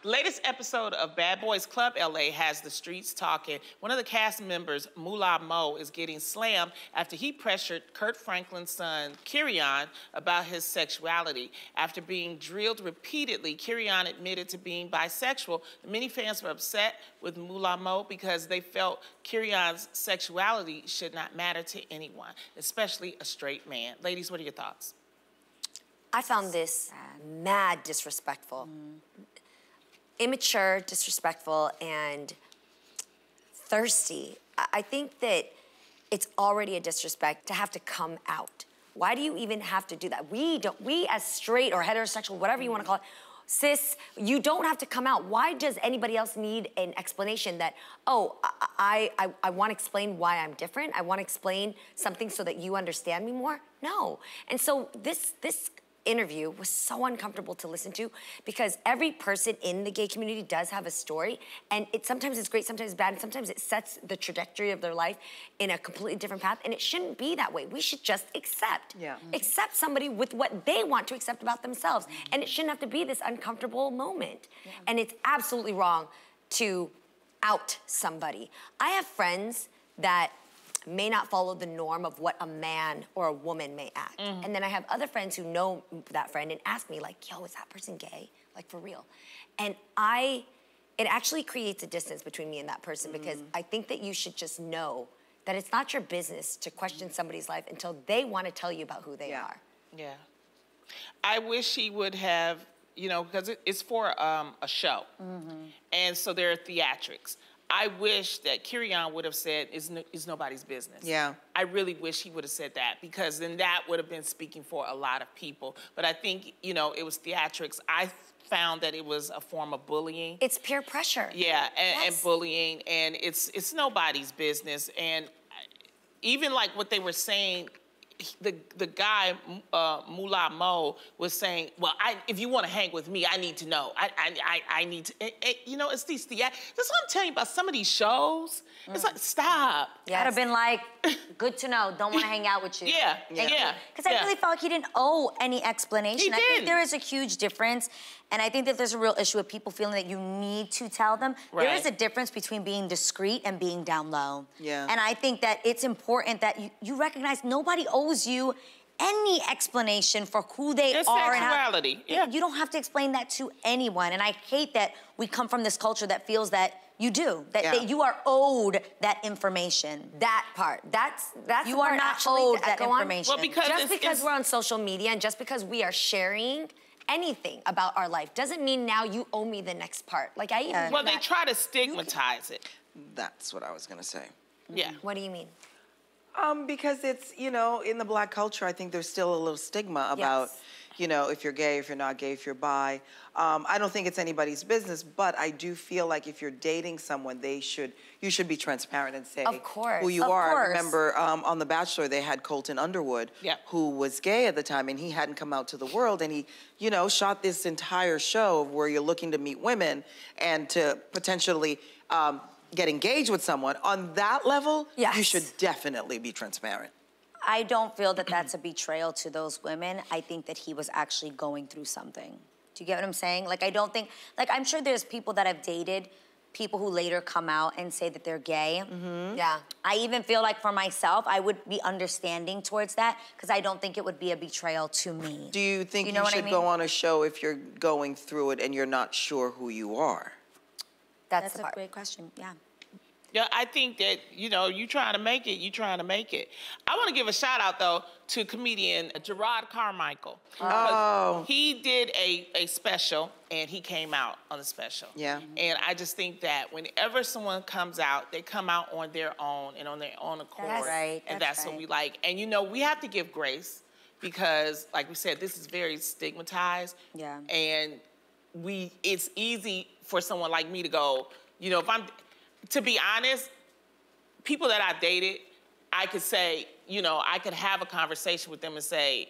The latest episode of Bad Boys Club LA has the streets talking. One of the cast members, Moolah Mo, is getting slammed after he pressured Kirk Franklin's son, Kerrion, about his sexuality. After being drilled repeatedly, Kerrion admitted to being bisexual. Many fans were upset with Moolah Mo because they felt Kerrion's sexuality should not matter to anyone, especially a straight man. Ladies, what are your thoughts? I found this mad disrespectful. Immature, disrespectful, and thirsty. I think that it's already a disrespect to have to come out. Why do you even have to do that? We as straight or heterosexual, whatever you want to call it, cis, you don't have to come out. Why does anybody else need an explanation that, oh, I want to explain why I'm different? I want to explain something so that you understand me more? No. And so this interview was so uncomfortable to listen to because every person in the gay community does have a story, and sometimes it's great, sometimes it's bad, and sometimes it sets the trajectory of their life in a completely different path, and it shouldn't be that way. We should just accept. Accept somebody with what they want to accept about themselves, and it shouldn't have to be this uncomfortable moment. And it's absolutely wrong to out somebody. I have friends that may not follow the norm of what a man or a woman may act. And then I have other friends who know that friend and ask me like, yo, is that person gay? Like, for real. And it actually creates a distance between me and that person because I think that you should just know that it's not your business to question somebody's life until they want to tell you about who they are. Yeah. I wish he would have, you know, because it's for a show. And so there are theatrics. I wish that Kerrion would have said, it's nobody's business. Yeah. I really wish he would have said that because then that would have been speaking for a lot of people. But I think, you know, it was theatrics. I found that it was a form of bullying. It's peer pressure. Yeah, and bullying, and it's nobody's business. And even like what they were saying, the guy, Moolah Mo, was saying, well, if you want to hang with me, I need to know. I need to, you know, it's these that's what I'm telling you about some of these shows. It's like, stop. I'd have been like, good to know, don't want to hang out with you. Because I really felt like he didn't owe any explanation. I think there is a huge difference, and I think that there's a real issue with people feeling that you need to tell them. There is a difference between being discreet and being down low. And I think that it's important that you recognize nobody owes you any explanation for who they are. Sexuality. You don't have to explain that to anyone. And I hate that we come from this culture that feels that you do, that you are owed that information. That part. That's you are not owed that information. Well, because we're on social media and just because we are sharing anything about our life doesn't mean now you owe me the next part. Like well, they try to stigmatize it. That's what I was gonna say. What do you mean? Because it's, you know, in the Black culture, I think there's still a little stigma about, you know, if you're gay, if you're not gay, if you're bi. I don't think it's anybody's business, but I do feel like if you're dating someone, you should be transparent and say who you are. I remember on The Bachelor, they had Colton Underwood, who was gay at the time, and he hadn't come out to the world, and he, you know, shot this entire show where you're looking to meet women and to potentially get engaged with someone. On that level, you should definitely be transparent. I don't feel that that's a betrayal to those women. I think that he was actually going through something. Do you get what I'm saying? Like, I don't think, like, I'm sure there's people that have dated people who later come out and say that they're gay. I even feel like for myself, I would be understanding towards that because I don't think it would be a betrayal to me. Do you think you should go on a show if you're going through it and you're not sure who you are? That's a great question, Yeah, I think that, you know, you trying to make it, you trying to make it. I want to give a shout out, though, to comedian Gerard Carmichael. He did a special, and he came out on the special. And I just think that whenever someone comes out, they come out on their own and on their own accord. And that's what we like. And, you know, we have to give grace because, like we said, this is very stigmatized. And it's easy for someone like me to go, you know, to be honest, people that I've dated, I could say, you know, I could have a conversation with them and say,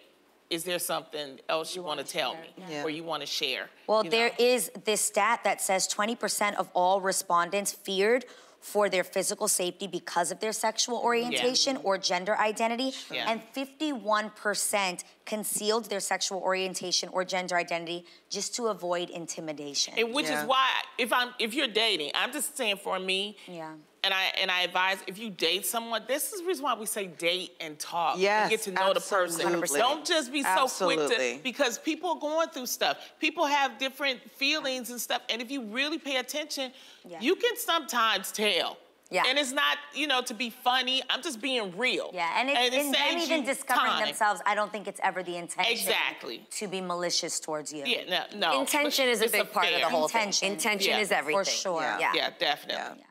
is there something else you want to tell me or you want to share? Well, there is this stat that says 20% of all respondents feared for their physical safety because of their sexual orientation or gender identity, and 51% concealed their sexual orientation or gender identity just to avoid intimidation. And which is why, if you're dating, I'm just saying for me, and I advise, if you date someone, this is the reason why we say date and talk. And get to know the person. 100%. Don't just be so quick to, because people are going through stuff. People have different feelings and stuff. And if you really pay attention, you can sometimes tell. And it's not, you know, to be funny. I'm just being real. And them even discovering themselves, I don't think it's ever the intention to be malicious towards you. No. Intention is a big part of the whole thing. Intention is everything. For sure. Yeah, definitely.